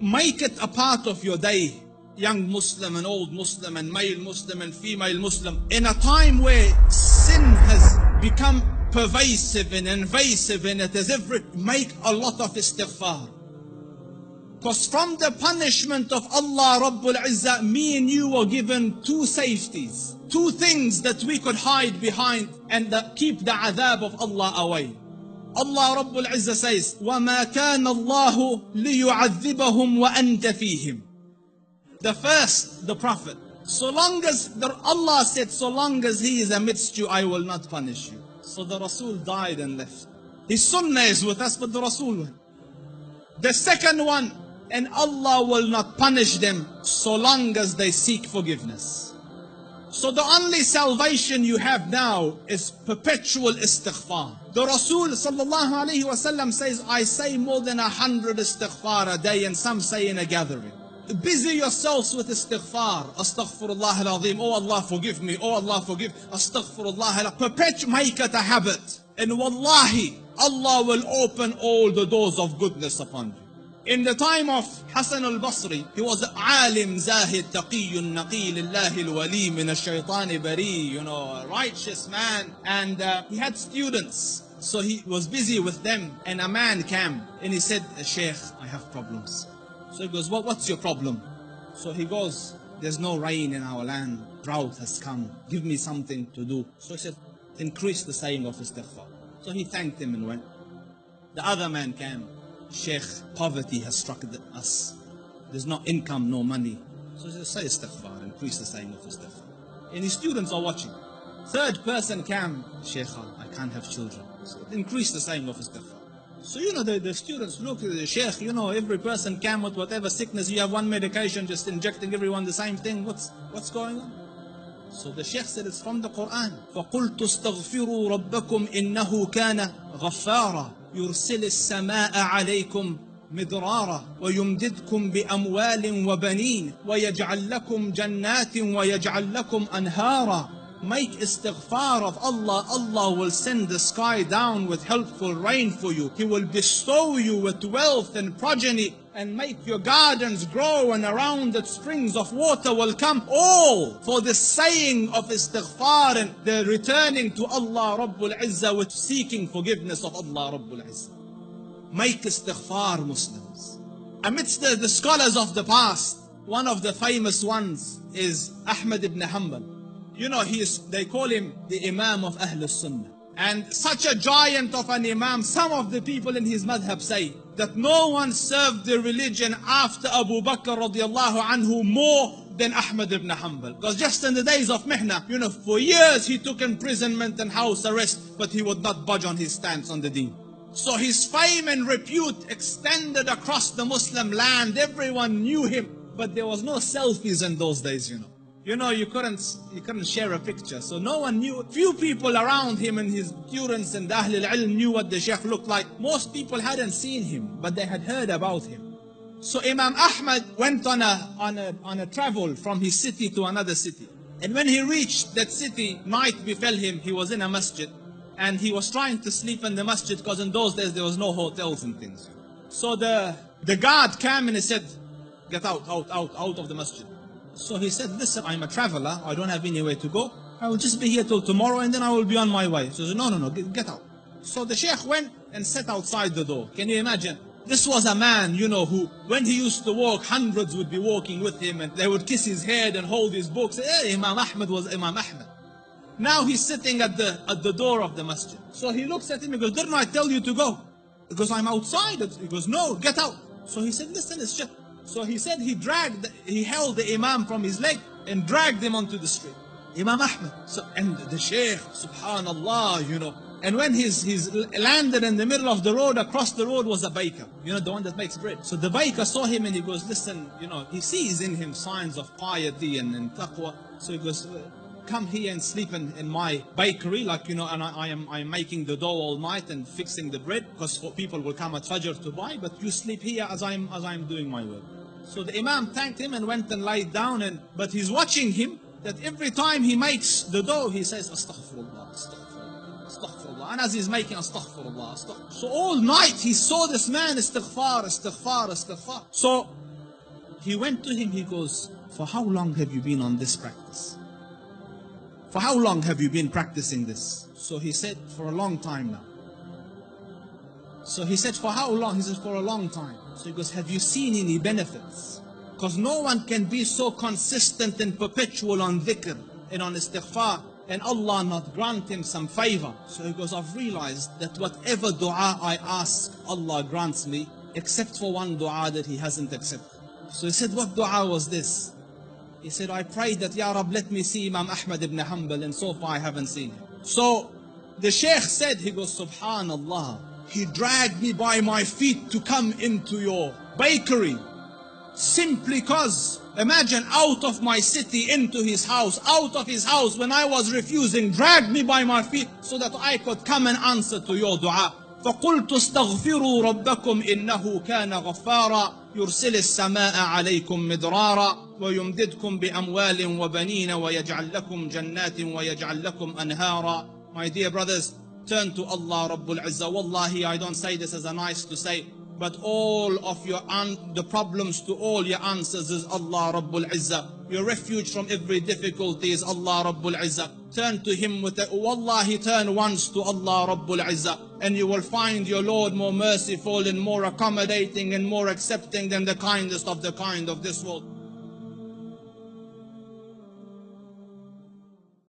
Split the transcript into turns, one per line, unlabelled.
make it a part of your day. Young Muslim and old Muslim and male Muslim and female Muslim. In a time where sin has become pervasive and invasive in it, as every, make a lot of istighfar. Because from the punishment of Allah Rabbul Izzah, me and you were given two safeties. Two things that we could hide behind and keep the adhab of Allah away. Allah Rabbul Izzah says, وَمَا كَانَ اللَّهُ لِيُعَذِّبَهُمْ وَأَنْتَ فِيهِمْ. The first, the Prophet. So long as, Allah said, so long as he is amidst you, I will not punish you. So the Rasul died and left. His sunnah is with us, but the Rasul went. The second one, and Allah will not punish them so long as they seek forgiveness. So the only salvation you have now is perpetual istighfar. The Rasul sallallahu alayhi wasallam says, I say more than 100 istighfar a day, and some say in a gathering. Busy yourselves with istighfar. Astaghfirullah al-azim. Oh Allah forgive me. Oh Allah forgive. Astaghfirullah. Perpetual, make it a habit. And wallahi, Allah will open all the doors of goodness upon you. In the time of Hassan al-Basri, he was alim, zahid, taqiyyun, naqi, lillahi al-wali, min al-shaytani bari, a righteous man. And he had students. So he was busy with them. And a man came and he said, Shaykh, I have problems. So he goes, what's your problem? So he goes, there's no rain in our land. Drought has come. Give me something to do. So he said, increase the saying of istighfar. So he thanked him and went. The other man came. Sheikh, poverty has struck us. There's no income, no money. So he said, say istighfar, increase the saying of istighfar. And his students are watching. Third person came. Sheikh, I can't have children. So increase the saying of istighfar. So the students look at the Sheikh, every person came with whatever sickness. You have one medication, just injecting everyone the same thing. What's going on? So the Sheikh said, it's from the Quran. فَقُلْتُ اسْتَغْفِرُوا رَبَّكُمْ إِنَّهُ كَانَ غَفَّارًا يُرْسِلِ السَّمَاءَ عَلَيْكُمْ مِدْرَارًا وَيُمْدِدْكُمْ بِأَمْوَالٍ وَبَنِينَ وَيَجْعَلْ لَكُمْ جَنَّاتٍ وَيَجْعَلْ لَكُمْ أَنْهَارًا. Make istighfar of Allah. Allah will send the sky down with helpful rain for you. He will bestow you with wealth and progeny and make your gardens grow, and around it springs of water will come. All for the saying of istighfar and the returning to Allah Rabbul Izzah with seeking forgiveness of Allah Rabbul Izzah. Make istighfar, Muslims. Amidst the scholars of the past, one of the famous ones is Ahmad ibn Hanbal. They call him the Imam of Ahl Sunnah. And such a giant of an Imam, some of the people in his madhab say that no one served the religion after Abu Bakr radiallahu anhu more than Ahmad ibn Hanbal. Because just in the days of Mihna, for years he took imprisonment and house arrest, but he would not budge on his stance on the deen. So his fame and repute extended across the Muslim land. Everyone knew him, but there was no selfies in those days, You couldn't share a picture. So no one knew. Few people around him and his students and Ahl al-Ilm knew what the Shaykh looked like. Most people hadn't seen him, but they had heard about him. So Imam Ahmad went on a travel from his city to another city. And when he reached that city, night befell him. He was in a masjid. And he was trying to sleep in the masjid because in those days there was no hotels and things. So the guard came and he said, get out of the masjid. So he said, listen, I'm a traveler. I don't have anywhere to go. I will just be here till tomorrow and then I will be on my way. So he said, no, get out. So the Shaykh went and sat outside the door. Can you imagine? This was a man, who, when he used to walk, hundreds would be walking with him and they would kiss his head and hold his books. Imam Ahmad was Imam Ahmad. Now he's sitting at the door of the masjid. So he looks at him and goes, didn't I tell you to go? He goes, I'm outside. He goes, no, get out. So he said, listen, it's just... So he said he held the Imam from his leg and dragged him onto the street. Imam Ahmad. And the Shaykh, subhanallah, And when he's landed in the middle of the road, across the road was a baker. The one that makes bread. So the baker saw him and he goes, listen, he sees in him signs of piety and taqwa. So he goes, come here and sleep in my bakery, and I'm making the dough all night and fixing the bread, because people will come at Fajr to buy, but you sleep here as I'm doing my work. So the Imam thanked him and went and lied down, but he's watching him, that every time he makes the dough, he says, Astaghfirullah, Astaghfirullah, Astaghfirullah. And as he's making Astaghfirullah, Astaghfirullah. So all night he saw this man, Istighfar, Istighfar, Istighfar. So He went to him, he goes, for how long have you been on this practice? For how long have you been practicing this? So he said, for a long time now. So he said, for how long? He said, for a long time. So he goes, have you seen any benefits? Because no one can be so consistent and perpetual on dhikr and on istighfar and Allah not grant him some favor. So he goes, I've realized that whatever dua I ask, Allah grants me, except for one dua that he hasn't accepted. So he said, what dua was this? He said, I prayed that, Ya Rab, let me see Imam Ahmad ibn Hanbal, and so far I haven't seen him. So the Shaykh said, he goes, Subhanallah, he dragged me by my feet to come into your bakery, simply because, imagine, out of my city into his house, out of his house when I was refusing, dragged me by my feet so that I could come and answer to your dua. فقلت استغفروا ربكم إنه كان غفارا يرسل السماء عليكم مدرارا ويمددكم بأموال وبنين ويجعل لكم جنات ويجعل لكم أنهارا. My dear brothers, turn to Allah Rabbul Izzah. Wallahi, I don't say this as a nice to say, but all of the problems to all your answers is Allah Rabbul Izzah. Your refuge from every difficulty is Allah Rabbul Izzah. Turn to Him with it. Wallahi, turn once to Allah Rabbul Izzah, and you will find your Lord more merciful and more accommodating and more accepting than the kindest of the kind of this world.